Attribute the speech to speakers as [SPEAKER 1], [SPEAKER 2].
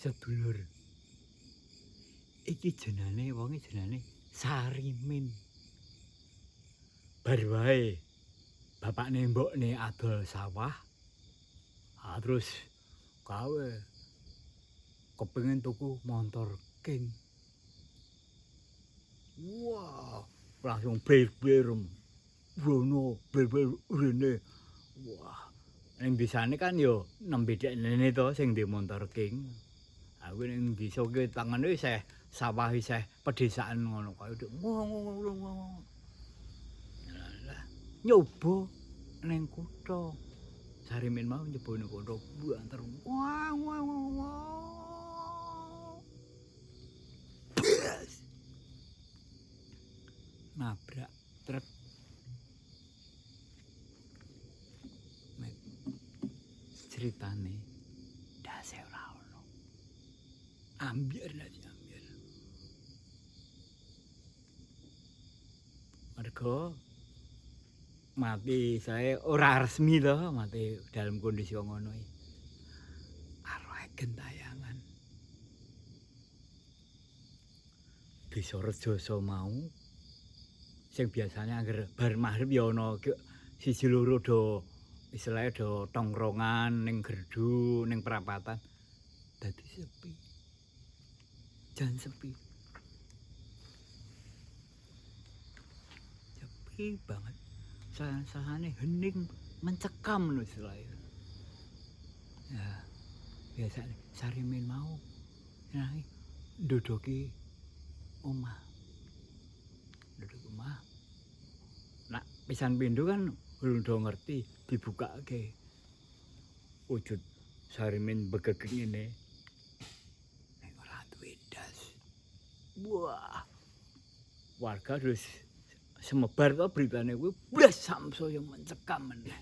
[SPEAKER 1] sedulur. Iki jenenge wonge jenenge Sarimin. Bar wae bapakne mbokne adol sawah. Terus gawe kepengin tuku motor King. Wah, langsung ber-ber. Brono, ber-ber rene. Wah, ning desane kan yo nembe dekne to sing ndek motor King. Aku ning desa ki tangane isih sawah isih pedesaan ngono kaya nyoba ning kutha. Sarimin mau nyoba ning kutha banter. Wah wah wah wah. Blas. Nabrak truk. Ceritane dase ora ono. Ambyar lagi ambyar. Mergo mati saya ora resmi loh mati dalam kondisi ngono iki. Arwah gentayangan. Desa Rejoso mau sing biasanya angger bar magrib ya ana siji loro do istilahnya do tongkrongan ning gerdu ning perapatan dadi sepi. Jan sepi. Sepi banget. Sahane hening mencekam lho istilahnya. Ya, biasa Sarimin mau nang nduduki omah. Nduduk omah. Nak pisan pindho kan urung do ngerti dibukake. Wujud Sarimin begegek ngene. Nek ora duwe ndas. Wah. Warga terus semebar to beritane kuwi blas samsaya mencekam meneh.